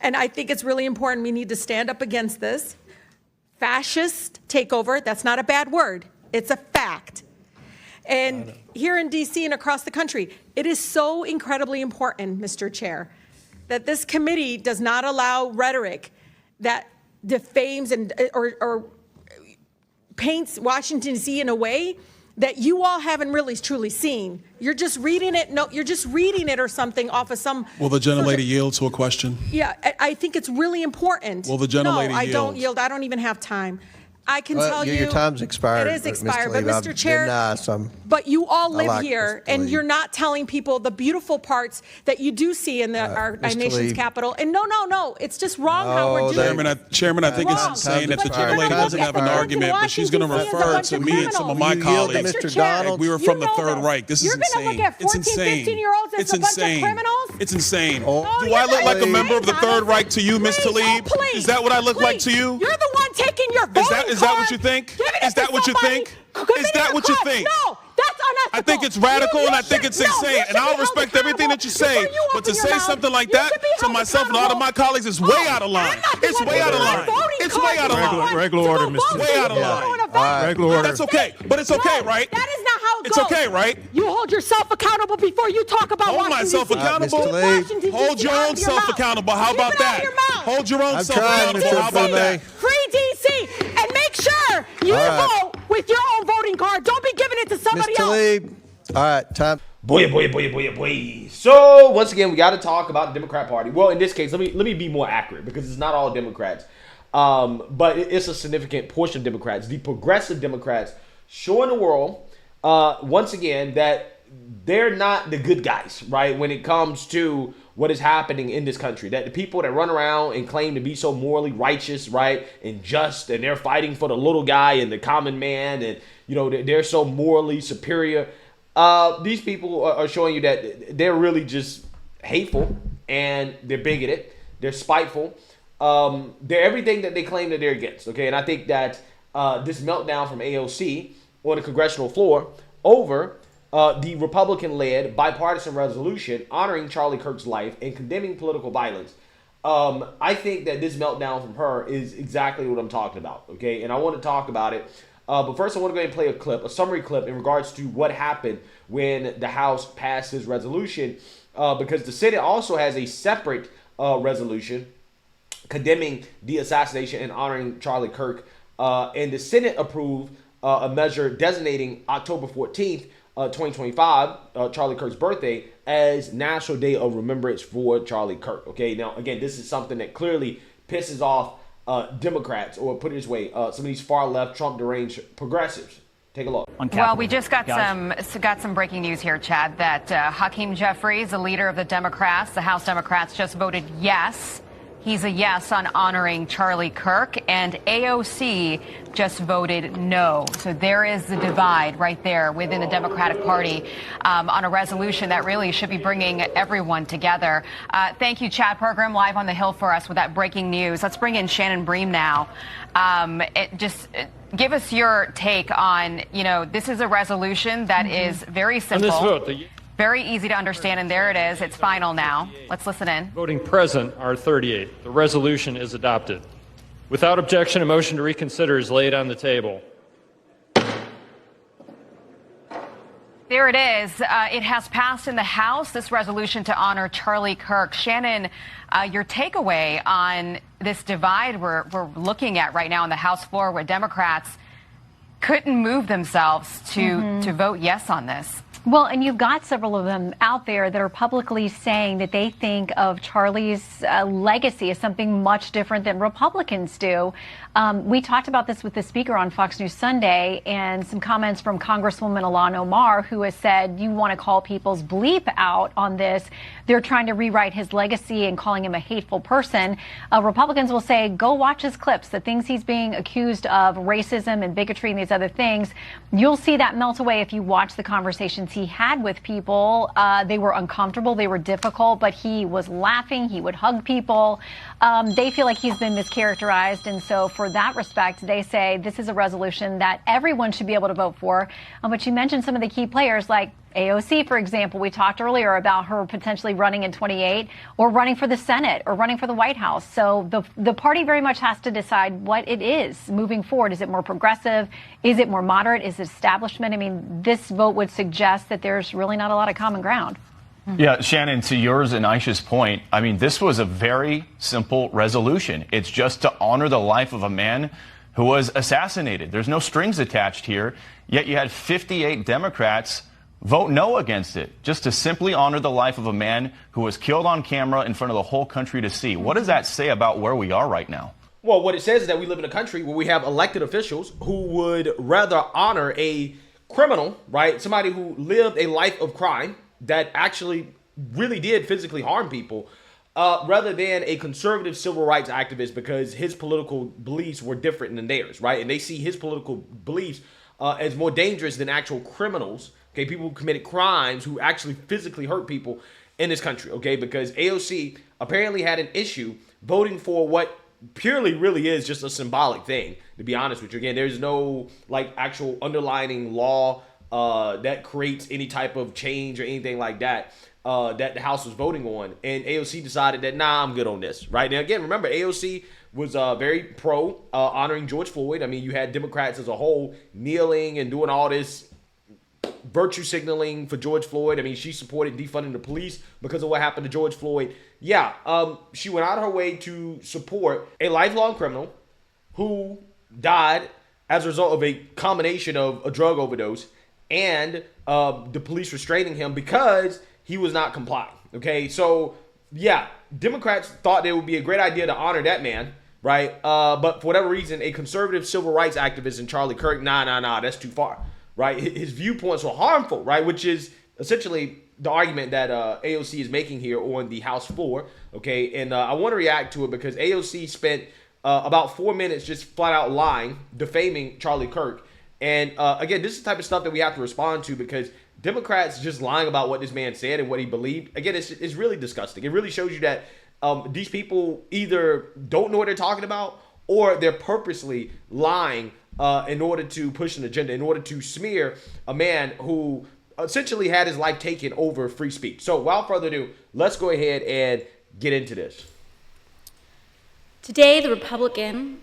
And I think it's really important. We need to stand up against this fascist takeover. That's not a bad word. It's a fact. And here in D.C. and across the country, it is so incredibly important, Mr. Chair, that this committee does not allow rhetoric that defames and or paints Washington, D.C. in a way that you all haven't really truly seen. You're just reading it. No, you're just reading it or something off of some. Will the gentlelady yield to a question? Yeah, I think it's really important. Will the gentlelady yield? No, I don't yield. I don't even have time. I can tell you. Your time's expired. It is expired, but Mr. Mr. Chair, but you all live here, and you're not telling people the beautiful parts that you do see in our nation's capital. And no, it's just wrong how we're doing it. Chairman, I think it's insane that the gentlelady doesn't have an argument, but she's going to refer to me and some of my colleagues. Mr. Donald, we were from the Third Reich. This is insane. You're going to look at 14, 15-year-olds as a bunch of criminals? It's insane. Do I look like a member of the Third Reich to you, Ms. Tlaib? Please. Is that what I look like to you? You're the one taking your voting card. Is that what you think? Is that what you think? Is that what you think? No, that's unethical. I think it's radical and I think it's insane. And I'll respect everything that you say. But to say something like that to myself and a lot of my colleagues is way out of line. It's way out of line. It's way out of line. Regular order, Mr. Way out of line. Regular order. That's okay. But it's okay, right? That is not how it goes. It's okay, right? You hold yourself accountable before you talk about Hold myself accountable. Hold your own self accountable. How about that? Hold your own self accountable. How about that? Free DC and make sure you vote with your own voting card. Don't be giving it to somebody else. Tlaib. All right, time. Boy. So once again, we got to talk about the Democrat Party. Well, in this case, let me be more accurate because it's not all Democrats, but it's a significant portion of Democrats. The progressive Democrats showing the world once again that they're not the good guys, right? When it comes to what is happening in this country, that the people that run around and claim to be so morally righteous, right, and just, and they're fighting for the little guy and the common man, and they're so morally superior. These people are showing you that they're really just hateful and they're bigoted, they're spiteful, they're everything that they claim that they're against. Okay, and I think that this meltdown from AOC on the congressional floor over the Republican-led bipartisan resolution honoring Charlie Kirk's life and condemning political violence. I think that this meltdown from her is exactly what I'm talking about, okay? And I want to talk about it. But first, I want to go ahead and play a clip, a summary clip in regards to what happened when the House passed this resolution, because the Senate also has a separate resolution condemning the assassination and honoring Charlie Kirk. And the Senate approved a measure designating October 14th, 2025, Charlie Kirk's birthday, as National Day of Remembrance for Charlie Kirk. Okay, now again, this is something that clearly pisses off Democrats, or put it this way, some of these far left, Trump deranged progressives. Take a look. Well, we just got some breaking news here, Chad, that Hakeem Jeffries, the leader of the Democrats, the House Democrats, just voted yes. He's a yes on honoring Charlie Kirk, and AOC just voted no. So there is the divide right there within the Democratic Party on a resolution that really should be bringing everyone together. Thank you, Chad Pergram, live on the Hill for us with that breaking news. Let's bring in Shannon Bream now. Give us your take on, this is a resolution that is very simple. On this vote, very easy to understand, and there it is. It's final now. Let's listen in. Voting present are 38. The resolution is adopted. Without objection, a motion to reconsider is laid on the table. There it is. It has passed in the House, this resolution to honor Charlie Kirk. Shannon, your takeaway on this divide we're looking at right now on the House floor, where Democrats couldn't move themselves to vote yes on this. Well, and you've got several of them out there that are publicly saying that they think of Charlie's legacy as something much different than Republicans do. We talked about this with the speaker on Fox News Sunday, and some comments from Congresswoman Ilhan Omar, who has said, you want to call people's bleep out on this. They're trying to rewrite his legacy and calling him a hateful person. Republicans will say, go watch his clips, the things he's being accused of, racism and bigotry and these other things. You'll see that melt away if you watch the conversations he had with people. They were uncomfortable, they were difficult, but he was laughing, he would hug people. They feel like he's been mischaracterized, and so for that respect, they say this is a resolution that everyone should be able to vote for. But you mentioned some of the key players like AOC, for example, we talked earlier about her potentially running in 28 or running for the Senate or running for the White House. So the party very much has to decide what it is moving forward. Is it more progressive? Is it more moderate? Is it establishment? I mean, this vote would suggest that there's really not a lot of common ground. Yeah, Shannon, to yours and Aisha's point, I mean, this was a very simple resolution. It's just to honor the life of a man who was assassinated. There's no strings attached here, yet you had 58 Democrats vote no against it, just to simply honor the life of a man who was killed on camera in front of the whole country to see. What does that say about where we are right now? Well, what it says is that we live in a country where we have elected officials who would rather honor a criminal, right? Somebody who lived a life of crime that actually really did physically harm people, rather than a conservative civil rights activist because his political beliefs were different than theirs, right? And they see his political beliefs as more dangerous than actual criminals, okay? People who committed crimes, who actually physically hurt people in this country, okay? Because AOC apparently had an issue voting for what purely really is just a symbolic thing, to be honest with you. Again, there's no like actual underlining law that creates any type of change or anything like that that the House was voting on. And AOC decided that, nah, I'm good on this, right? Now, again, remember, AOC was very pro honoring George Floyd. I mean, you had Democrats as a whole kneeling and doing all this virtue signaling for George Floyd. I mean, she supported defunding the police because of what happened to George Floyd. Yeah, she went out of her way to support a lifelong criminal who died as a result of a combination of a drug overdose and the police restraining him because he was not complying. Okay, so yeah, Democrats thought it would be a great idea to honor that man, right? But for whatever reason, a conservative civil rights activist in Charlie Kirk, nah, that's too far, right? His viewpoints were harmful, right? Which is essentially the argument that AOC is making here on the House floor, okay? And I want to react to it because AOC spent about 4 minutes just flat out lying, defaming Charlie Kirk. And again, this is the type of stuff that we have to respond to because Democrats just lying about what this man said and what he believed. Again, it's really disgusting. It really shows you that these people either don't know what they're talking about or they're purposely lying in order to push an agenda, in order to smear a man who essentially had his life taken over free speech. So without further ado, let's go ahead and get into this. Today, the Republican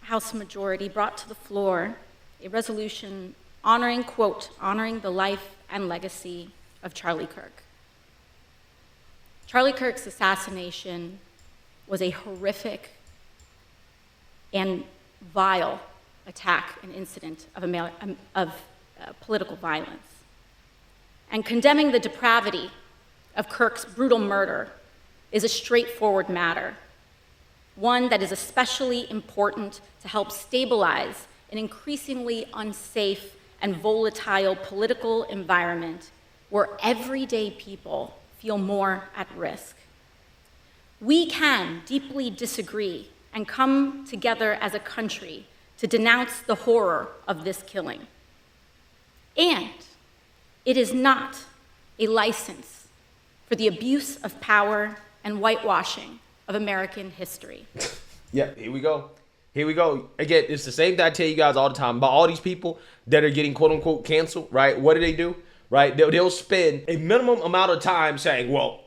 House majority brought to the floor a resolution honoring, quote, honoring the life and legacy of Charlie Kirk. Charlie Kirk's assassination was a horrific and vile attack and incident of political violence. And condemning the depravity of Kirk's brutal murder is a straightforward matter, one that is especially important to help stabilize an increasingly unsafe and volatile political environment where everyday people feel more at risk. We can deeply disagree and come together as a country to denounce the horror of this killing. And it is not a license for the abuse of power and whitewashing of American history. Yeah, here we go. Here we go. Again, it's the same thing I tell you guys all the time about all these people that are getting quote unquote canceled, right? What do? Right? They'll spend a minimum amount of time saying, well,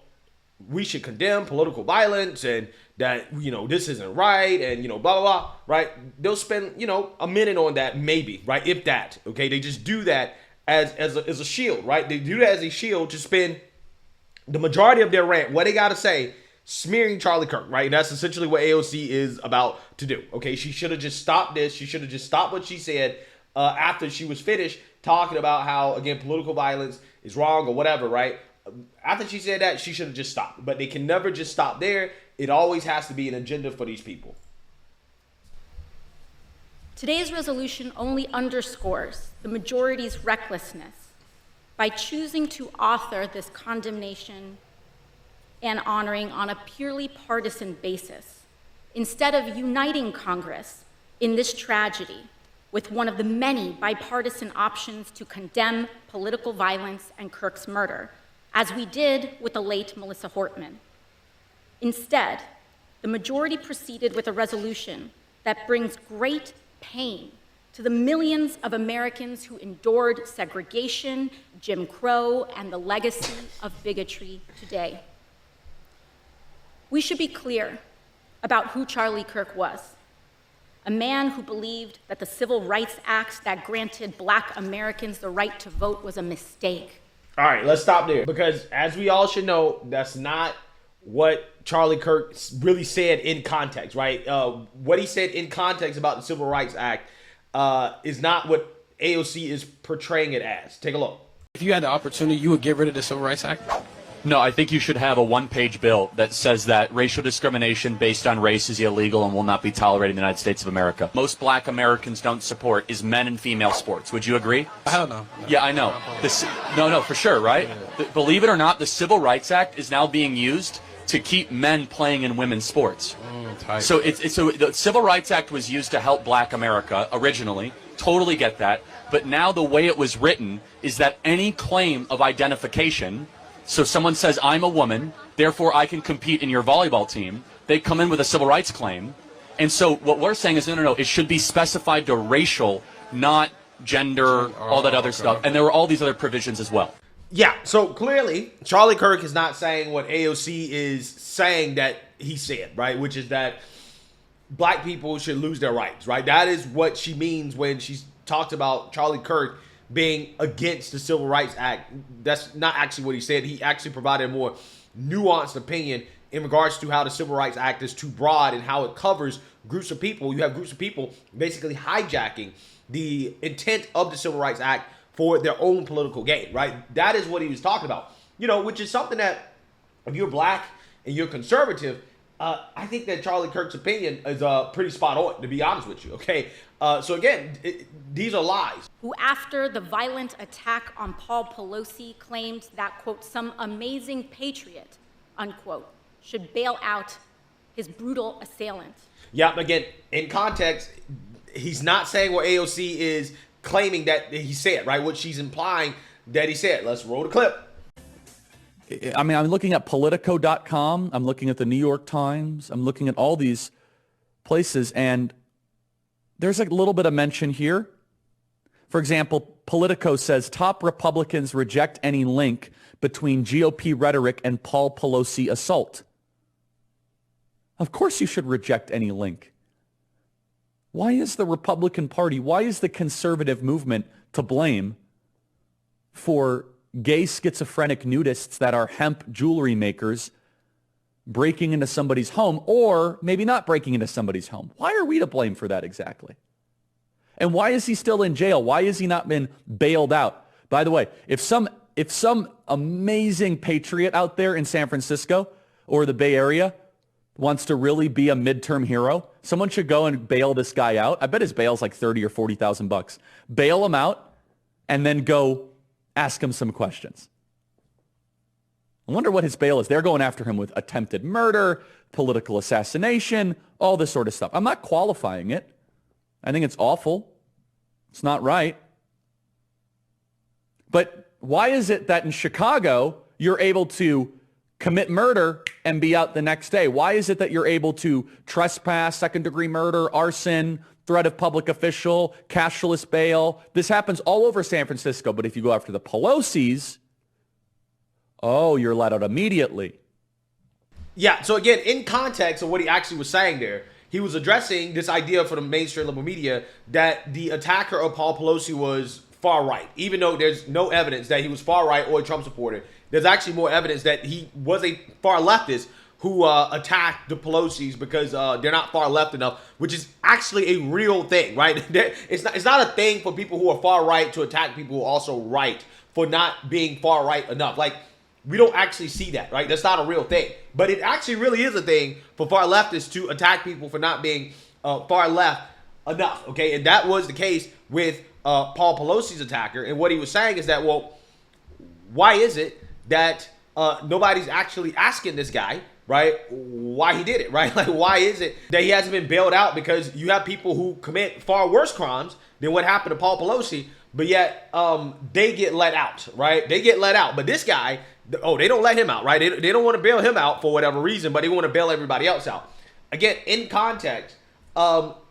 we should condemn political violence and that, this isn't right and, blah, blah, blah, right? They'll spend, a minute on that maybe, right? If that, okay? They just do that as a shield, right? They do that as a shield to spend the majority of their rant, what they got to say, smearing Charlie Kirk, right? And that's essentially what AOC is about to do, okay? She should have just stopped this. She should have just stopped what she said after she was finished talking about how, again, political violence is wrong or whatever, right? After she said that, she should have just stopped. But they can never just stop there. It always has to be an agenda for these people. Today's resolution only underscores the majority's recklessness by choosing to author this condemnation and honoring on a purely partisan basis, instead of uniting Congress in this tragedy with one of the many bipartisan options to condemn political violence and Kirk's murder, as we did with the late Melissa Hortman. Instead, the majority proceeded with a resolution that brings great pain to the millions of Americans who endured segregation, Jim Crow, and the legacy of bigotry today. We should be clear about who Charlie Kirk was. A man who believed that the Civil Rights Act that granted Black Americans the right to vote was a mistake. All right, let's stop there, because as we all should know, that's not what Charlie Kirk really said in context, right? What he said in context about the Civil Rights Act is not what AOC is portraying it as. Take a look. If you had the opportunity, you would get rid of the Civil Rights Act? No, I think you should have a one-page bill that says that racial discrimination based on race is illegal and will not be tolerated in the United States of America. Most Black Americans don't support is men and female sports. Would you agree? Hell no. Yeah, I know. No, for sure, right? Believe it or not, the Civil Rights Act is now being used to keep men playing in women's sports. So the Civil Rights Act was used to help Black America originally. Totally get that. But now the way it was written is that any claim of identification, so someone says, I'm a woman, therefore I can compete in your volleyball team, they come in with a civil rights claim. And so what we're saying is, no, it should be specified to racial, not gender, all that other stuff. And there were all these other provisions as well. Yeah, so clearly, Charlie Kirk is not saying what AOC is saying that he said, right? Which is that Black people should lose their rights, right? That is what she means when she's talked about Charlie Kirk being against the Civil Rights Act. That's not actually what he said. He actually provided a more nuanced opinion in regards to how the Civil Rights Act is too broad and how it covers groups of people. You have groups of people basically hijacking the intent of the Civil Rights Act for their own political gain, right? That is what he was talking about, which is something that if you're Black and you're conservative, I think that Charlie Kirk's opinion is pretty spot on, to be honest with you, okay? So again, these are lies. Who, after the violent attack on Paul Pelosi, claimed that, quote, some amazing patriot, unquote, should bail out his brutal assailant. Yeah, again, in context, he's not saying what AOC is claiming that he said, right? What she's implying that he said. Let's roll the clip. I mean, I'm looking at Politico.com. I'm looking at the New York Times. I'm looking at all these places, and there's a little bit of mention here. For example, Politico says top Republicans reject any link between GOP rhetoric and Paul Pelosi assault. Of course you should reject any link. Why is the Republican Party, why is the conservative movement to blame for gay schizophrenic nudists that are hemp jewelry makers breaking into somebody's home, or maybe not breaking into somebody's home? Why are we to blame for that exactly? And why is he still in jail? Why has he not been bailed out? By the way, if some amazing patriot out there in San Francisco or the Bay Area wants to really be a midterm hero, someone should go and bail this guy out. I bet his bail's like $30,000 or $40,000. Bail him out and then go ask him some questions. I wonder what his bail is. They're going after him with attempted murder, political assassination, all this sort of stuff. I'm not qualifying it. I think it's awful. It's not right. But why is it that in Chicago you're able to commit murder and be out the next day? Why is it that you're able to trespass, second-degree murder, arson, threat of public official, cashless bail? This happens all over San Francisco, but if you go after the Pelosi's, oh, you're let out immediately. Yeah, so again, in context of what he actually was saying there, he was addressing this idea for the mainstream liberal media that the attacker of Paul Pelosi was far right, even though there's no evidence that he was far right or a Trump supporter. There's actually more evidence that he was a far leftist who attacked the Pelosi's because they're not far left enough, which is actually a real thing, right? It's not a thing for people who are far right to attack people who are also right for not being far right enough. Like, we don't actually see that, right? That's not a real thing. But it actually really is a thing for far leftists to attack people for not being far left enough, okay? And that was the case with Paul Pelosi's attacker. And what he was saying is that, well, why is it that nobody's actually asking this guy, right, why he did it, right? Like, why is it that he hasn't been bailed out? Because you have people who commit far worse crimes than what happened to Paul Pelosi, but yet they get let out, right? They get let out. But this guy, they don't let him out, right? They don't want to bail him out for whatever reason, but they want to bail everybody else out. Again, in context,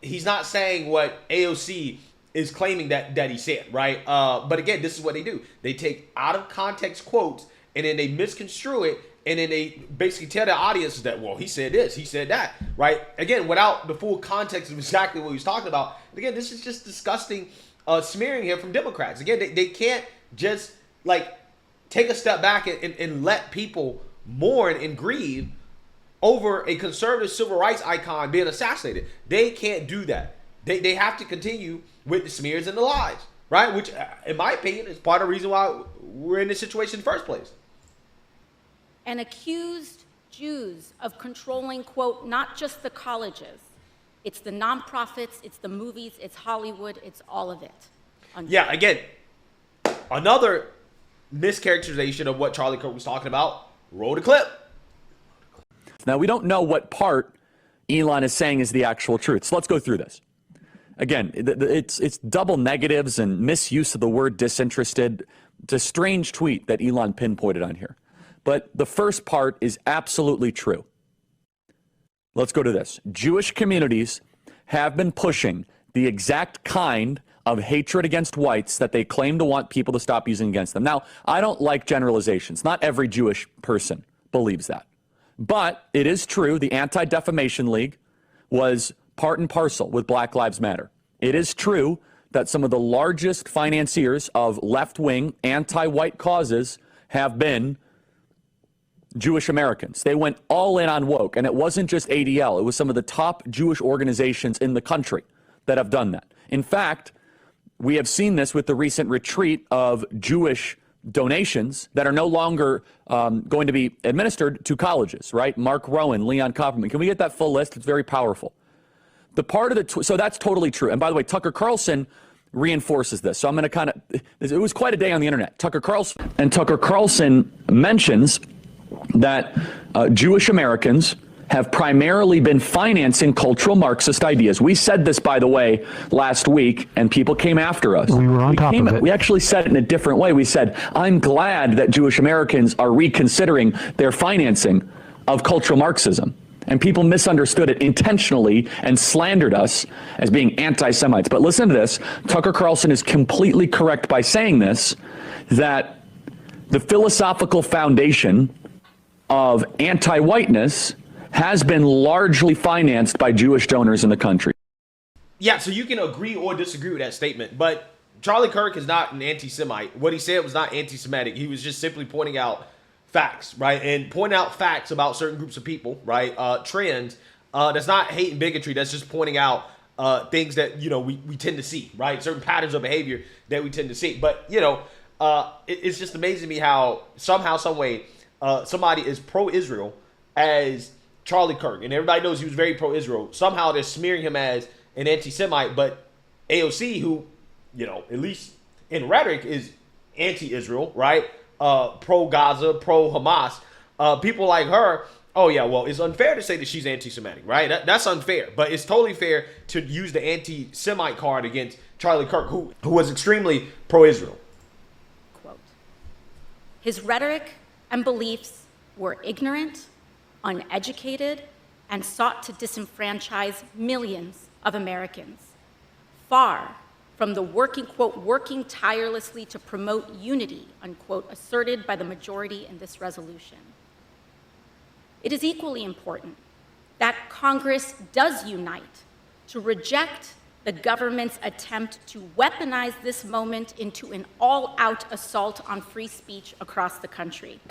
he's not saying what AOC is claiming that he said, right? But again, this is what they do. They take out of context quotes and then they misconstrue it, and then they basically tell the audience that, well, he said this, he said that, right? Again, without the full context of exactly what he was talking about. Again, this is just disgusting smearing here from Democrats. Again, they can't just like take a step back and let people mourn and grieve over a conservative civil rights icon being assassinated. They can't do that. They have to continue with the smears and the lies, right? Which, in my opinion, is part of the reason why we're in this situation in the first place. And accused Jews of controlling, quote, not just the colleges. It's the nonprofits, it's the movies, it's Hollywood, it's all of it. Yeah, again, another mischaracterization of what Charlie Kirk was talking about. Roll the clip. Now, we don't know what part Elon is saying is the actual truth. So let's go through this. Again, it's double negatives and misuse of the word disinterested. It's a strange tweet that Elon pinpointed on here. But the first part is absolutely true. Let's go to this. Jewish communities have been pushing the exact kind of hatred against whites that they claim to want people to stop using against them. Now, I don't like generalizations. Not every Jewish person believes that. But it is true, the Anti-Defamation League was part and parcel with Black Lives Matter. It is true that some of the largest financiers of left-wing, anti-white causes have been Jewish Americans. They went all in on woke, and it wasn't just ADL. It was some of the top Jewish organizations in the country that have done that. In fact, we have seen this with the recent retreat of Jewish donations that are no longer going to be administered to colleges, right? Mark Rowan, Leon Kopperman. Can we get that full list? It's very powerful. The part of the, so that's totally true. And by the way, Tucker Carlson reinforces this. So I'm going to kind of, it was quite a day on the internet. Tucker Carlson mentions that Jewish Americans have primarily been financing cultural Marxist ideas. We said this, by the way, last week, and people came after us. We were on top of it. We actually said it in a different way. We said, I'm glad that Jewish Americans are reconsidering their financing of cultural Marxism. And people misunderstood it intentionally and slandered us as being anti-Semites. But listen to this. Tucker Carlson is completely correct by saying this, that the philosophical foundation of anti-whiteness has been largely financed by Jewish donors in the country. Yeah, so you can agree or disagree with that statement, but Charlie Kirk is not an anti-Semite. What he said was not anti-Semitic. He was just simply pointing out facts, right? And pointing out facts about certain groups of people, right? Trends. That's not hate and bigotry. That's just pointing out things that, you know, we tend to see, right? Certain patterns of behavior that we tend to see. But, you know, it's just amazing to me how somehow, some way, somebody is pro-Israel as Charlie Kirk, and everybody knows he was very pro-Israel. Somehow they're smearing him as an anti-Semite, but AOC, who, you know, at least in rhetoric is anti-Israel, right? Pro-Gaza, pro-Hamas. People like her, oh yeah, well, it's unfair to say that she's anti-Semitic, right? That's unfair, but it's totally fair to use the anti-Semite card against Charlie Kirk, who was extremely pro-Israel. Quote, his rhetoric and beliefs were ignorant, uneducated, and sought to disenfranchise millions of Americans, far from the working tirelessly to promote unity, unquote, asserted by the majority in this resolution. It is equally important that Congress does unite to reject the government's attempt to weaponize this moment into an all-out assault on free speech across the country.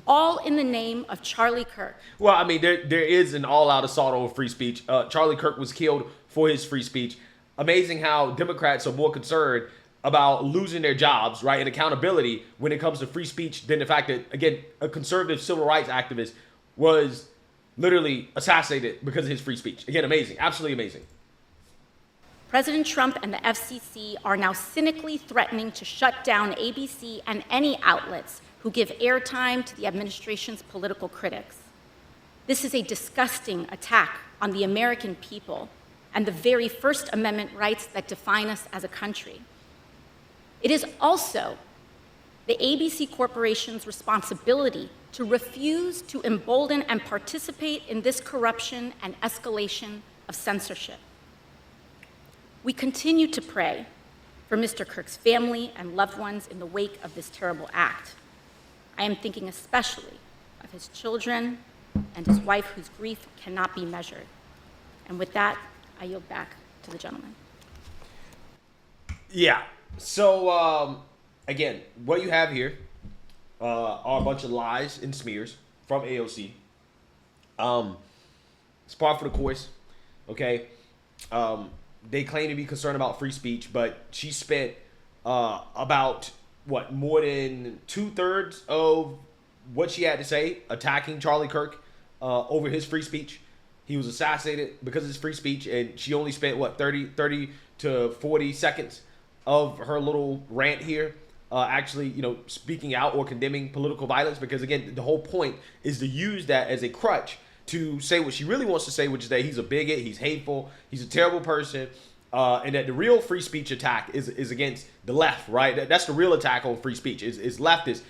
All in the name of Charlie Kirk. Well, I mean, there is an all-out assault on free speech. Charlie Kirk was killed for his free speech. Amazing how Democrats are more concerned about losing their jobs, right, and accountability when it comes to free speech than the fact that, again, a conservative civil rights activist was literally assassinated because of his free speech. Again, amazing. Absolutely amazing. President Trump and the FCC are now cynically threatening to shut down ABC and any outlets who give airtime to the administration's political critics. This is a disgusting attack on the American people and the very First Amendment rights that define us as a country. It is also the ABC Corporation's responsibility to refuse to embolden and participate in this corruption and escalation of censorship. We continue to pray for Mr. Kirk's family and loved ones in the wake of this terrible act. I am thinking especially of his children and his wife, whose grief cannot be measured. And with that, I yield back to the gentleman. Yeah. So, again, what you have here are a bunch of lies and smears from AOC. It's par for the course, okay? They claim to be concerned about free speech, but she spent about, more than 2/3 of what she had to say attacking Charlie Kirk over his free speech. He was assassinated because of his free speech, and she only spent, 30 to 40 seconds of her little rant here actually, speaking out or condemning political violence, because, again, the whole point is to use that as a crutch to say what she really wants to say, which is that he's a bigot, he's hateful, he's a terrible person, and that the real free speech attack is against the left, right? That's the real attack on free speech, is leftists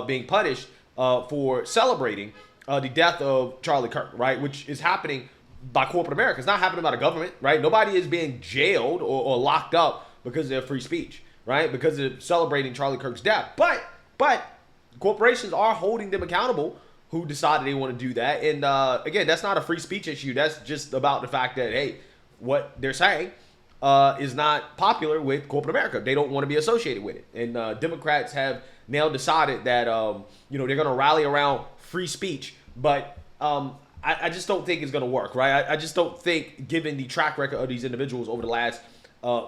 being punished for celebrating the death of Charlie Kirk, right? Which is happening by corporate America. It's not happening by the government, right? Nobody is being jailed or locked up because of their free speech, right? Because of celebrating Charlie Kirk's death. But corporations are holding them accountable who decided they want to do that. And again, that's not a free speech issue. That's just about the fact that, hey, what they're saying is not popular with corporate America. They don't want to be associated with it. And Democrats have now decided that, they're going to rally around free speech. But I just don't think it's going to work, right? I just don't think, given the track record of these individuals over the last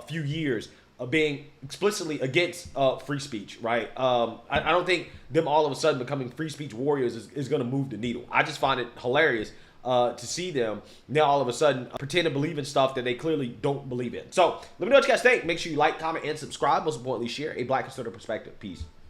few years, being explicitly against free speech, right? I don't think them all of a sudden becoming free speech warriors is going to move the needle. I just find it hilarious to see them now all of a sudden pretend to believe in stuff that they clearly don't believe in. So let me know what you guys think. Make sure you like, comment, and subscribe. Most importantly, share a Black conservative perspective. Peace.